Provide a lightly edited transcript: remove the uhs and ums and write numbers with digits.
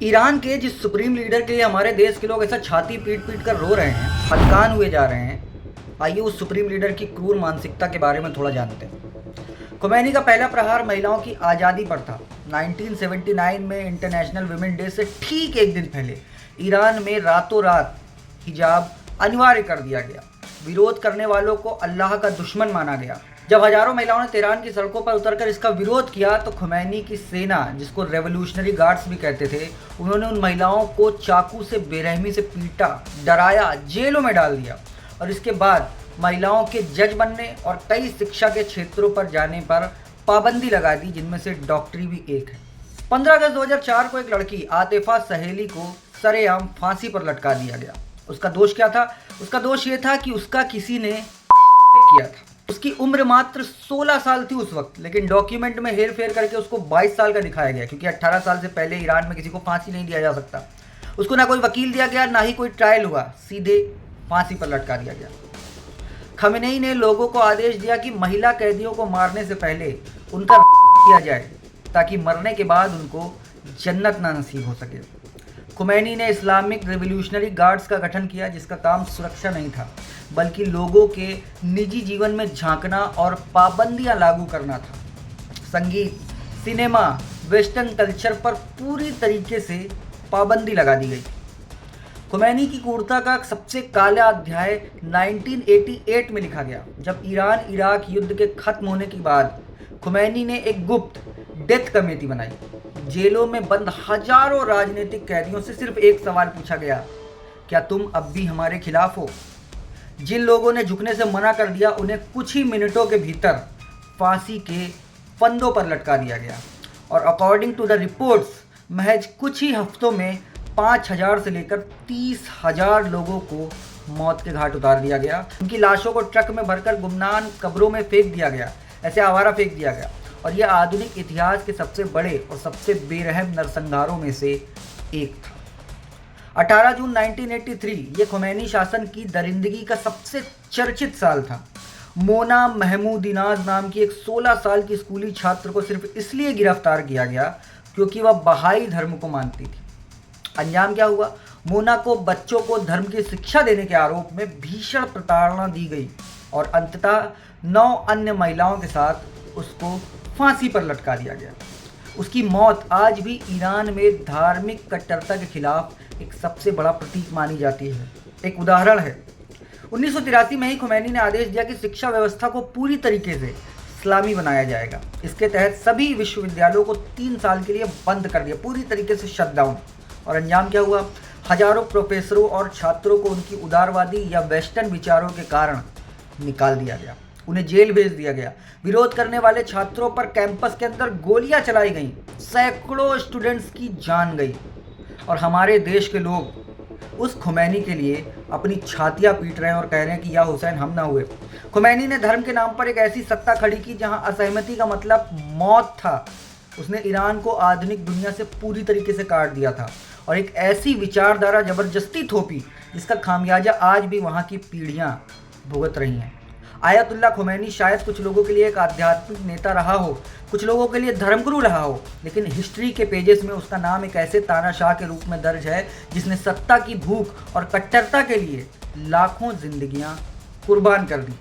Iran के जिस supreme leader के लिए हमारे देश के लोग ऐसा छाती पीट पीट कर रो रहे हैं, हतकान हुए जा रहे हैं, आइए उस सुप्रीम लीडर की क्रूर मानसिकता के बारे में थोड़ा जानते हैं। खुमैनी का पहला प्रहार महिलाओं की आज़ादी पर था। 1979 में इंटरनेशनल वुमेन डे से ठीक एक दिन पहले ईरान में रातों रात हिजाब अनिवार्य कर दिया गया। विरोध करने वालों को अल्लाह का दुश्मन माना गया। जब हजारों महिलाओं ने तेहरान की सड़कों पर उतरकर इसका विरोध किया तो खुमैनी की सेना, जिसको रेवोल्यूशनरी गार्ड्स भी कहते थे, उन्होंने उन महिलाओं को चाकू से बेरहमी से पीटा, डराया, जेलों में डाल दिया और इसके बाद महिलाओं के जज बनने और कई शिक्षा के क्षेत्रों पर जाने पर पाबंदी लगा दी, जिनमें से डॉक्टरी भी एक है। 15 अगस्त 2004 को एक लड़की आतिफा सहेली को सरेआम फांसी पर लटका दिया गया। उसका दोष क्या था? उसका दोष ये था कि उसका किसी ने किया था। उसकी उम्र मात्र 16 साल थी उस वक्त, लेकिन डॉक्यूमेंट में हेर फेर करके उसको 22 साल का दिखाया गया, क्योंकि 18 साल से पहले ईरान में किसी को फांसी नहीं दिया जा सकता। उसको ना कोई वकील दिया गया, ना ही कोई ट्रायल हुआ, सीधे फांसी पर लटका दिया गया। खमेनेई ने लोगों को आदेश दिया कि महिला कैदियों को मारने से पहले उनका किया जाए, ताकि मरने के बाद उनको जन्नत ना नसीब हो सके। खुमैनी ने इस्लामिक रिवोल्यूशनरी गार्ड्स का गठन किया, जिसका काम सुरक्षा नहीं था, बल्कि लोगों के निजी जीवन में झांकना और पाबंदियां लागू करना था। संगीत, सिनेमा, वेस्टर्न कल्चर पर पूरी तरीके से पाबंदी लगा दी गई। खुमैनी की क्रूरता का सबसे काला अध्याय 1988 में लिखा गया, जब ईरान इराक युद्ध के खत्म होने के बाद खुमैनी ने एक गुप्त डेथ कमेटी बनाई। जेलों में बंद हजारों राजनीतिक कैदियों से सिर्फ एक सवाल पूछा गया, क्या तुम अब भी हमारे खिलाफ हो? जिन लोगों ने झुकने से मना कर दिया, उन्हें कुछ ही मिनटों के भीतर फांसी के फंदों पर लटका दिया गया और अकॉर्डिंग टू द रिपोर्ट्स महज कुछ ही हफ्तों में 5,000 से लेकर 30,000 लोगों को मौत के घाट उतार दिया गया। उनकी लाशों को ट्रक में भरकर गुमनाम कब्रों में फेंक दिया गया, ऐसे आवारा फेंक दिया गया और यह आधुनिक इतिहास के सबसे बड़े और सबसे बेरहम नरसंहारों में से एक था। 18 जून 1983 ये खुमैनी शासन की दरिंदगी का सबसे चर्चित साल था। मोना महमूदिनाज नाम की एक 16 साल की स्कूली छात्र को सिर्फ इसलिए गिरफ्तार किया गया क्योंकि वह बहाई धर्म को मानती थी। अंजाम क्या हुआ? मोना को बच्चों को धर्म की शिक्षा देने के आरोप में भीषण प्रताड़ना दी गई और अंततः 9 अन्य महिलाओं के साथ उसको फांसी पर लटका दिया गया। उसकी मौत आज भी ईरान में धार्मिक कट्टरता के खिलाफ एक सबसे बड़ा प्रतीक मानी जाती है, एक उदाहरण है। 1983 में ही खुमैनी ने आदेश दिया कि शिक्षा व्यवस्था को पूरी तरीके से इस्लामी बनाया जाएगा। इसके तहत सभी विश्वविद्यालयों को 3 साल के लिए बंद कर दिया, पूरी तरीके से शटडाउन। और अंजाम क्या हुआ? हजारों प्रोफेसरों और छात्रों को उनकी उदारवादी या वेस्टर्न विचारों के कारण निकाल दिया गया, उन्हें जेल भेज दिया गया। विरोध करने वाले छात्रों पर कैंपस के अंदर गोलियां चलाई गईं, सैकड़ों स्टूडेंट्स की जान गई और हमारे देश के लोग उस खुमैनी के लिए अपनी छातियां पीट रहे हैं और कह रहे हैं कि या हुसैन हम ना हुए। खुमैनी ने धर्म के नाम पर एक ऐसी सत्ता खड़ी की जहां असहमति का मतलब मौत था। उसने ईरान को आधुनिक दुनिया से पूरी तरीके से काट दिया था और एक ऐसी विचारधारा जबरदस्ती थोपी जिसका खामियाजा आज भी वहाँ की पीढ़ियाँ भुगत रही हैं। आयतुल्लाह खुमैनी शायद कुछ लोगों के लिए एक आध्यात्मिक नेता रहा हो, कुछ लोगों के लिए धर्मगुरु रहा हो, लेकिन हिस्ट्री के पेजेस में उसका नाम एक ऐसे तानाशाह के रूप में दर्ज है जिसने सत्ता की भूख और कट्टरता के लिए लाखों जिंदगियां कुर्बान कर दी।